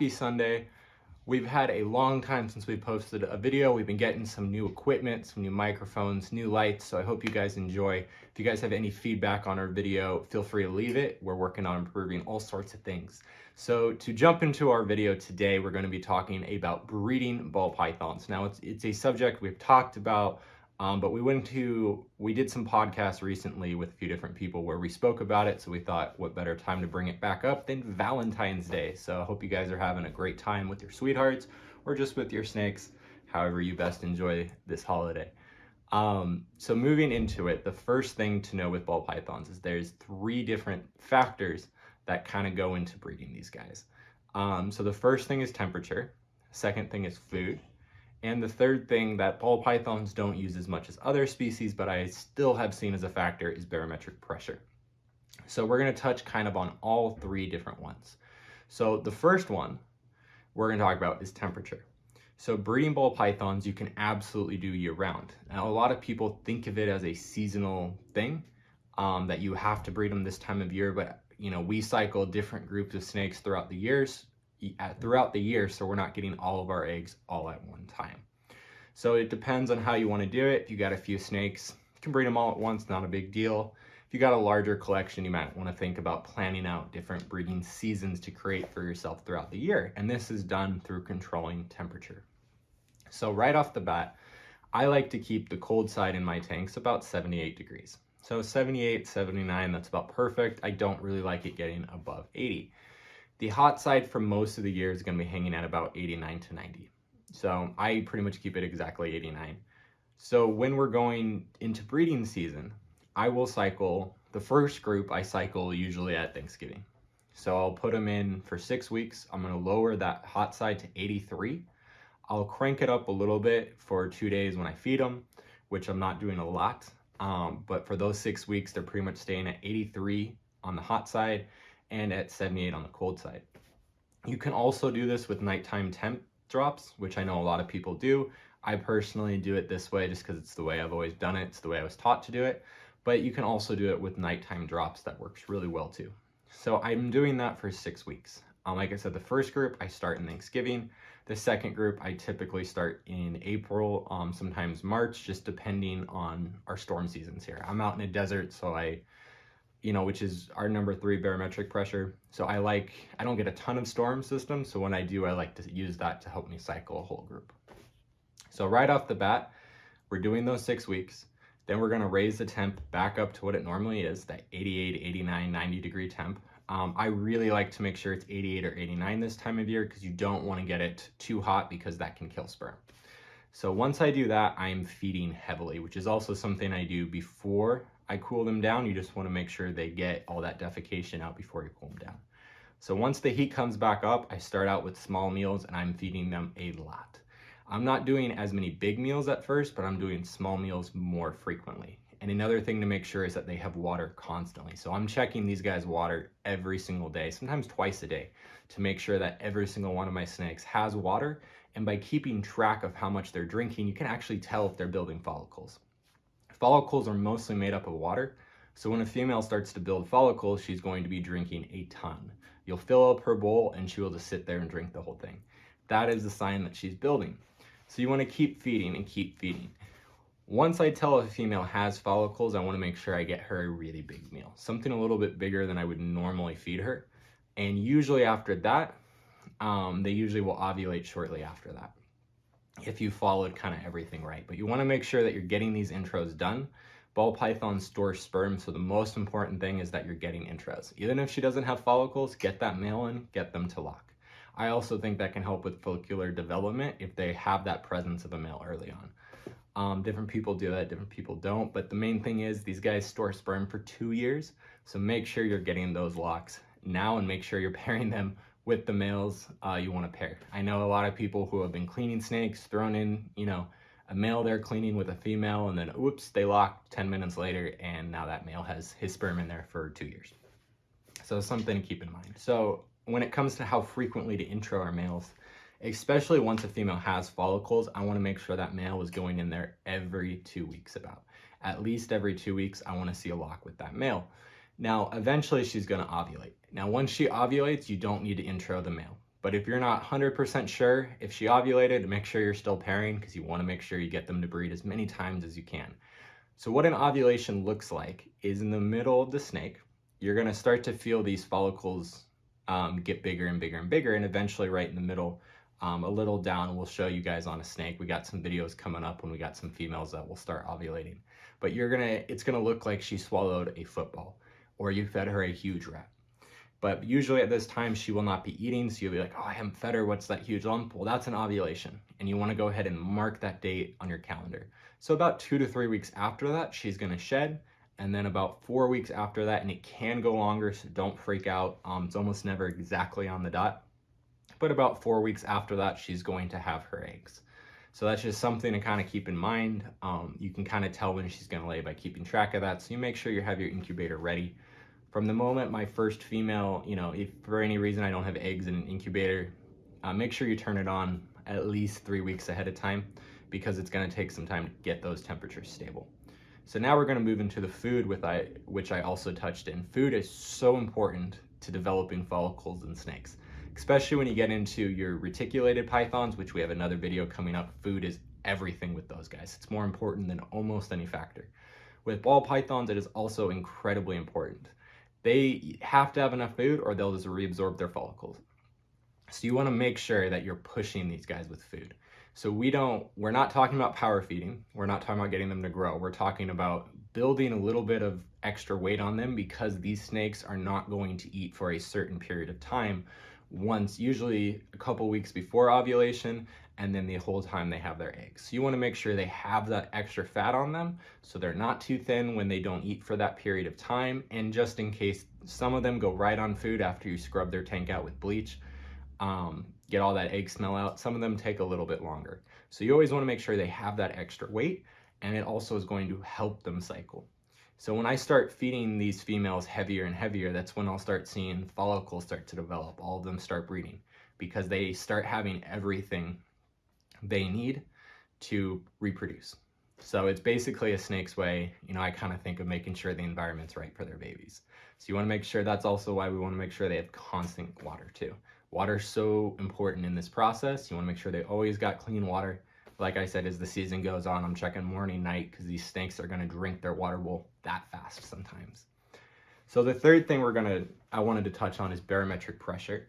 happy Sunday. We've had a long time since we posted a video. We've been getting some new equipment, some new microphones, new lights, so I hope you guys enjoy. If you guys have any feedback on our video, feel free to leave it. We're working on improving all sorts of things. So to jump into our video today, we're going to be talking about breeding ball pythons. Now it's a subject we've talked about, but we did some podcasts recently with a few different people where we spoke about it. So we thought what better time to bring it back up than Valentine's Day. So I hope you guys are having a great time with your sweethearts or just with your snakes, however you best enjoy this holiday. So moving into it, the first thing to know with ball pythons is there's 3 different factors that kind of go into breeding these guys. So the first thing is temperature. Second thing is food. And the third thing that ball pythons don't use as much as other species, but I still have seen as a factor, is barometric pressure. So we're going to touch kind of on all 3 different ones. So the first one we're going to talk about is temperature. So breeding ball pythons you can absolutely do year round. Now a lot of people think of it as a seasonal thing, that you have to breed them this time of year, but we cycle different groups of snakes throughout the year, so we're not getting all of our eggs all at one time. So it depends on how you want to do it. If you got a few snakes, you can breed them all at once, not a big deal. If you got a larger collection, you might want to think about planning out different breeding seasons to create for yourself throughout the year. And this is done through controlling temperature. So right off the bat, I like to keep the cold side in my tanks about 78 degrees. So 78, 79, that's about perfect. I don't really like it getting above 80. The hot side for most of the year is going to be hanging at about 89 to 90. So I pretty much keep it exactly 89. So when we're going into breeding season, I will cycle, the first group I cycle usually at Thanksgiving. So I'll put them in for 6 weeks. I'm going to lower that hot side to 83. I'll crank it up a little bit for 2 days when I feed them, which I'm not doing a lot. But for those 6 weeks, they're pretty much staying at 83 on the hot side and at 78 on the cold side. You can also do this with nighttime temp drops, which I know a lot of people do. I personally do it this way just because it's the way I've always done it. It's the way I was taught to do it. But you can also do it with nighttime drops. That works really well too. So I'm doing that for 6 weeks. Like I said, the first group I start in Thanksgiving. The second group I typically start in April, sometimes March, just depending on our storm seasons here. I'm out in a desert, so which is our number 3 barometric pressure. So I don't get a ton of storm systems. So when I do, I like to use that to help me cycle a whole group. So right off the bat, we're doing those 6 weeks. Then we're gonna raise the temp back up to what it normally is, that 88, 89, 90 degree temp. I really like to make sure it's 88 or 89 this time of year because you don't want to get it too hot because that can kill sperm. So once I do that, I'm feeding heavily, which is also something I do before I cool them down. You just want to make sure they get all that defecation out before you cool them down. So once the heat comes back up, I start out with small meals and I'm feeding them a lot. I'm not doing as many big meals at first, but I'm doing small meals more frequently. And another thing to make sure is that they have water constantly. So I'm checking these guys' water every single day, sometimes twice a day, to make sure that every single one of my snakes has water. And by keeping track of how much they're drinking, you can actually tell if they're building follicles. Follicles are mostly made up of water. So when a female starts to build follicles, she's going to be drinking a ton. You'll fill up her bowl and she will just sit there and drink the whole thing. That is a sign that she's building. So you want to keep feeding and keep feeding. Once I tell if a female has follicles, I want to make sure I get her a really big meal, something a little bit bigger than I would normally feed her. And usually after that, they usually will ovulate shortly after that, if you followed kind of everything right. But you want to make sure that you're getting these intros done. Ball pythons store sperm, so the most important thing is that you're getting intros. Even if she doesn't have follicles, get that male in, get them to lock. I also think that can help with follicular development if they have that presence of a male early on. Different people do that, different people don't, but the main thing is these guys store sperm for 2 years, so make sure you're getting those locks now and make sure you're pairing them with the males you want to pair. I know a lot of people who have been cleaning snakes, thrown in, a male they're cleaning with a female, and then oops, they lock 10 minutes later, and now that male has his sperm in there for 2 years. So something to keep in mind. So when it comes to how frequently to intro our males, especially once a female has follicles, I want to make sure that male is going in there every 2 weeks about. At least every 2 weeks, I want to see a lock with that male. Now, eventually she's going to ovulate. Now, once she ovulates, you don't need to intro the male. But if you're not 100% sure if she ovulated, make sure you're still pairing, because you want to make sure you get them to breed as many times as you can. So what an ovulation looks like is in the middle of the snake, you're going to start to feel these follicles get bigger and bigger and bigger, and eventually right in the middle, a little down, we'll show you guys on a snake. We got some videos coming up when we got some females that will start ovulating. But it's gonna look like she swallowed a football, or you fed her a huge rat. But usually at this time, she will not be eating, so you'll be like, oh, I haven't fed her, what's that huge lump? Well, that's an ovulation, and you wanna go ahead and mark that date on your calendar. So about 2 to 3 weeks after that, she's gonna shed, and then about 4 weeks after that, and it can go longer, so don't freak out. It's almost never exactly on the dot, but about 4 weeks after that, she's going to have her eggs. So that's just something to kind of keep in mind. You can kind of tell when she's gonna lay by keeping track of that, so you make sure you have your incubator ready. From the moment my first female, if for any reason I don't have eggs in an incubator, make sure you turn it on at least 3 weeks ahead of time, because it's gonna take some time to get those temperatures stable. So now we're gonna move into the food, which I also touched in. Food is so important to developing follicles in snakes, especially when you get into your reticulated pythons, which we have another video coming up. Food is everything with those guys. It's more important than almost any factor. With ball pythons, it is also incredibly important. They have to have enough food or they'll just reabsorb their follicles. So you wanna make sure that you're pushing these guys with food. So we're not talking about power feeding. We're not talking about getting them to grow. We're talking about building a little bit of extra weight on them, because these snakes are not going to eat for a certain period of time, usually a couple weeks before ovulation, and then the whole time they have their eggs. So you wanna make sure they have that extra fat on them, so they're not too thin when they don't eat for that period of time. And just in case, some of them go right on food after you scrub their tank out with bleach, get all that egg smell out. Some of them take a little bit longer. So you always wanna make sure they have that extra weight, and it also is going to help them cycle. So when I start feeding these females heavier and heavier, that's when I'll start seeing follicles start to develop. All of them start breeding, because they start having everything they need to reproduce. So it's basically a snake's way. I kind of think of making sure the environment's right for their babies. So you wanna make sure, that's also why we wanna make sure they have constant water too. Water is so important in this process. You wanna make sure they always got clean water. Like I said, as the season goes on, I'm checking morning, night, because these snakes are gonna drink their water bowl that fast sometimes. So the third thing I wanted to touch on is barometric pressure.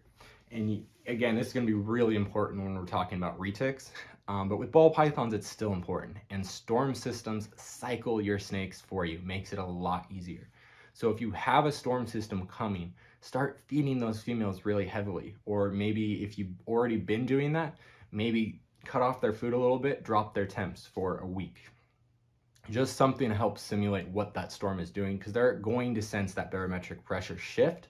And again, this is gonna be really important when we're talking about retics, but with ball pythons, it's still important. And storm systems cycle your snakes for you, makes it a lot easier. So if you have a storm system coming, start feeding those females really heavily. Or maybe if you've already been doing that, maybe cut off their food a little bit, drop their temps for a week. Just something to help simulate what that storm is doing, because they're going to sense that barometric pressure shift,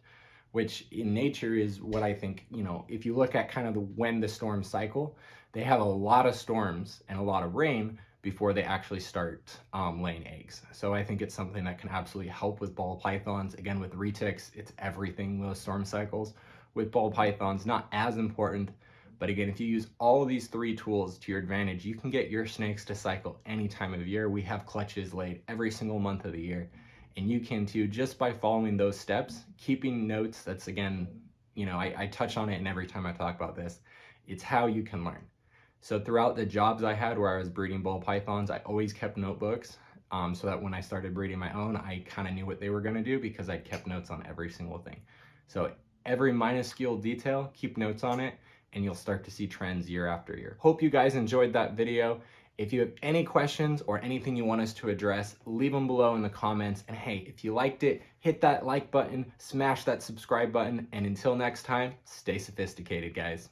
which in nature is what I think, if you look at kind of when the storms cycle, they have a lot of storms and a lot of rain before they actually start laying eggs. So I think it's something that can absolutely help with ball pythons. Again, with retics, it's everything, those storm cycles. With ball pythons, not as important, but again, if you use all of these 3 tools to your advantage, you can get your snakes to cycle any time of year. We have clutches laid every single month of the year, and you can too, just by following those steps, keeping notes. That's again, I touch on it, and every time I talk about this, it's how you can learn. So throughout the jobs I had where I was breeding ball pythons, I always kept notebooks, so that when I started breeding my own, I kind of knew what they were gonna do, because I kept notes on every single thing. So every minuscule detail, keep notes on it, and you'll start to see trends year after year. Hope you guys enjoyed that video. If you have any questions or anything you want us to address, leave them below in the comments. And hey, if you liked it, hit that like button, smash that subscribe button, and until next time, stay sophisticated, guys.